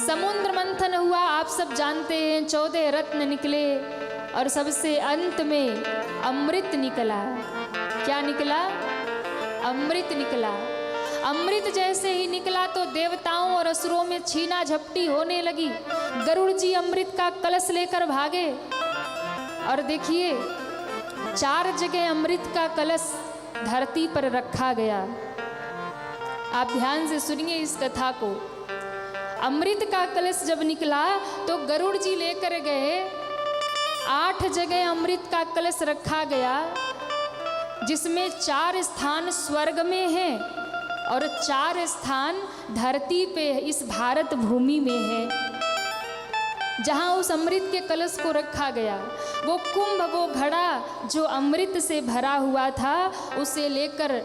समुद्र मंथन हुआ, आप सब जानते हैं, 14 रत्न निकले और सबसे अंत में अमृत निकला। क्या निकला? अमृत निकला। अमृत जैसे ही निकला तो देवताओं और असुरों में छीना झपटी होने लगी। गरुड़ जी अमृत का कलश लेकर भागे और देखिए 4 जगह अमृत का कलश धरती पर रखा गया। आप ध्यान से सुनिए इस कथा को। अमृत का कलश जब निकला तो गरुड़ जी लेकर गए, 8 जगह अमृत का कलश रखा गया, जिसमें 4 स्थान स्वर्ग में हैं और 4 स्थान धरती पे इस भारत भूमि में है। जहाँ उस अमृत के कलश को रखा गया, वो कुंभ, वो घड़ा जो अमृत से भरा हुआ था, उसे लेकर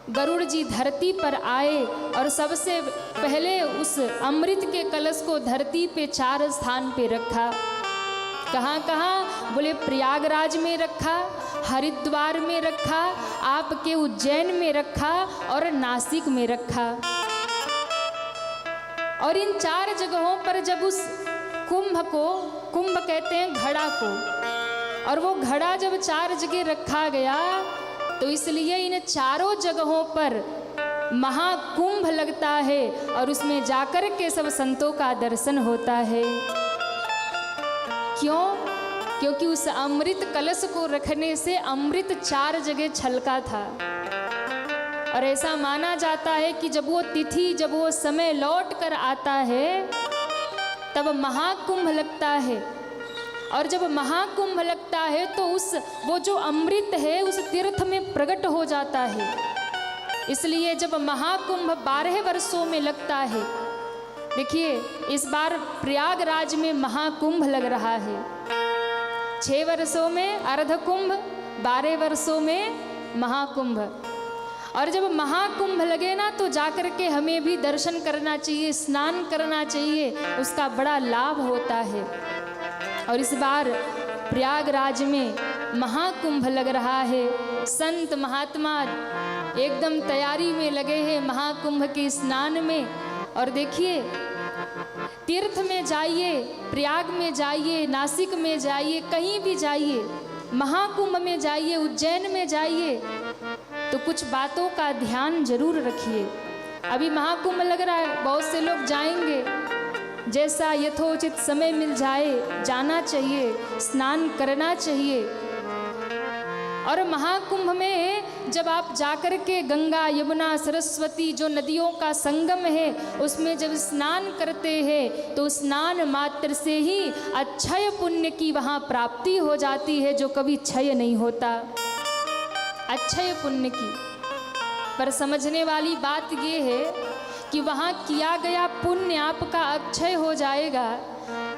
गरुड़ जी धरती पर आए और सबसे पहले उस अमृत के कलश को धरती पे 4 स्थान पे रखा। कहाँ कहाँ? बोले प्रयागराज में रखा, हरिद्वार में रखा, आपके उज्जैन में रखा और नासिक में रखा। और इन 4 जगहों पर जब उस कुंभ को, कुंभ कहते हैं घड़ा को, और वो घड़ा जब 4 जगह रखा गया तो इसलिए इन 4 जगहों पर महाकुंभ लगता है और उसमें जाकर के सब संतों का दर्शन होता है। क्यों? क्योंकि उस अमृत कलश को रखने से अमृत 4 जगह छलका था। और ऐसा माना जाता है कि जब वो तिथि, जब वो समय लौट कर आता है तब महाकुंभ लगता है। और जब महाकुंभ लगता है तो वो जो अमृत है उस तीर्थ में प्रकट हो जाता है। इसलिए जब महाकुंभ 12 वर्षों में लगता है, देखिए इस बार प्रयागराज में महाकुंभ लग रहा है। 6 वर्षों में अर्धकुंभ, 12 वर्षों में महाकुंभ। और जब महाकुंभ लगे ना तो जाकर के हमें भी दर्शन करना चाहिए, स्नान करना चाहिए, उसका बड़ा लाभ होता है। और इस बार प्रयागराज में महाकुंभ लग रहा है। संत महात्मा एकदम तैयारी में लगे हैं महाकुंभ के स्नान में। और देखिए तीर्थ में जाइए, प्रयाग में जाइए, नासिक में जाइए, कहीं भी जाइए, महाकुंभ में जाइए, उज्जैन में जाइए, तो कुछ बातों का ध्यान जरूर रखिए। अभी महाकुंभ लग रहा है, बहुत से लोग जाएंगे, जैसा यथोचित समय मिल जाए जाना चाहिए, स्नान करना चाहिए। और महाकुंभ में जब आप जाकर के गंगा, यमुना, सरस्वती जो नदियों का संगम है उसमें जब स्नान करते हैं तो स्नान मात्र से ही अक्षय पुण्य की वहाँ प्राप्ति हो जाती है, जो कभी क्षय नहीं होता, अक्षय पुण्य की। पर समझने वाली बात ये है कि वहाँ किया गया पुण्य आपका अक्षय हो जाएगा,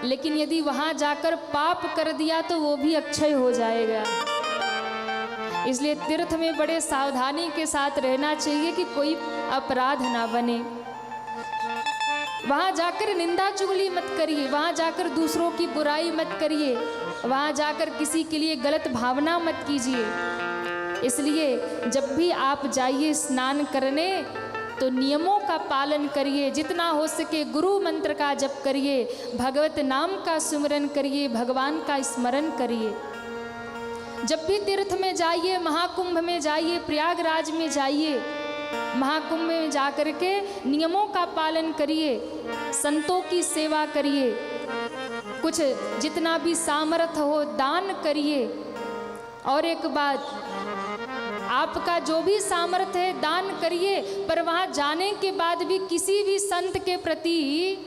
लेकिन यदि वहाँ जाकर पाप कर दिया तो वो भी अक्षय हो जाएगा। इसलिए तीर्थ में बड़े सावधानी के साथ रहना चाहिए कि कोई अपराध ना बने। वहाँ जाकर निंदा चुगली मत करिए, वहाँ जाकर दूसरों की बुराई मत करिए, वहाँ जाकर किसी के लिए गलत भावना मत कीजिए। इसलिए जब भी आप जाइए स्नान करने तो नियमों का पालन करिए, जितना हो सके गुरु मंत्र का जप करिए, भगवत नाम का सुमिरन करिए, भगवान का स्मरण करिए। जब भी तीर्थ में जाइए, महाकुंभ में जाइए, प्रयागराज में जाइए, महाकुंभ में जाकर के नियमों का पालन करिए, संतों की सेवा करिए, कुछ जितना भी सामर्थ्य हो दान करिए। और एक बात, आपका जो भी सामर्थ्य है दान करिए, पर वहाँ जाने के बाद भी किसी भी संत के प्रति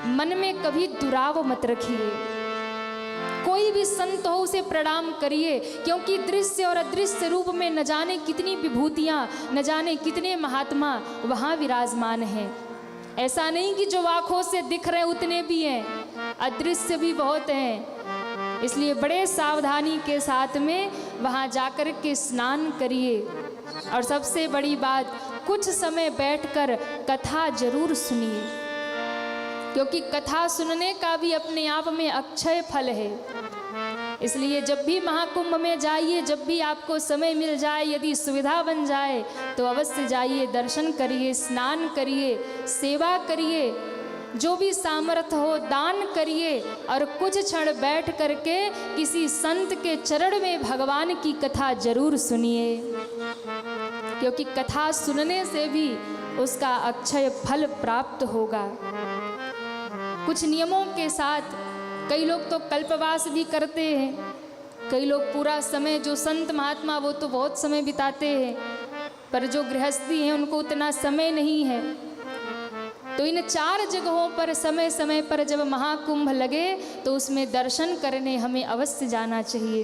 मन में कभी दुराव मत रखिए। कोई भी संत हो उसे प्रणाम करिए, क्योंकि दृश्य और अदृश्य रूप में न जाने कितनी विभूतियाँ, न जाने कितने महात्मा वहाँ विराजमान हैं। ऐसा नहीं कि जो आँखों से दिख रहे उतने भी हैं, अदृश्य भी बहुत हैं। इसलिए बड़े सावधानी के साथ में वहाँ जाकर के स्नान करिए। और सबसे बड़ी बात, कुछ समय बैठकर कथा जरूर सुनिए, क्योंकि कथा सुनने का भी अपने आप में अक्षय फल है। इसलिए जब भी महाकुंभ में जाइए, जब भी आपको समय मिल जाए, यदि सुविधा बन जाए तो अवश्य जाइए, दर्शन करिए, स्नान करिए, सेवा करिए। जो भी सामर्थ्य हो दान करिए और कुछ क्षण बैठ करके किसी संत के चरण में भगवान की कथा जरूर सुनिए, क्योंकि कथा सुनने से भी उसका अक्षय फल प्राप्त होगा। कुछ नियमों के साथ। कई लोग तो कल्पवास भी करते हैं, कई लोग पूरा समय, जो संत महात्मा वो तो बहुत समय बिताते हैं, पर जो गृहस्थी हैं उनको उतना समय नहीं है। तो इन 4 जगहों पर समय समय पर जब महाकुंभ लगे तो उसमें दर्शन करने हमें अवश्य जाना चाहिए।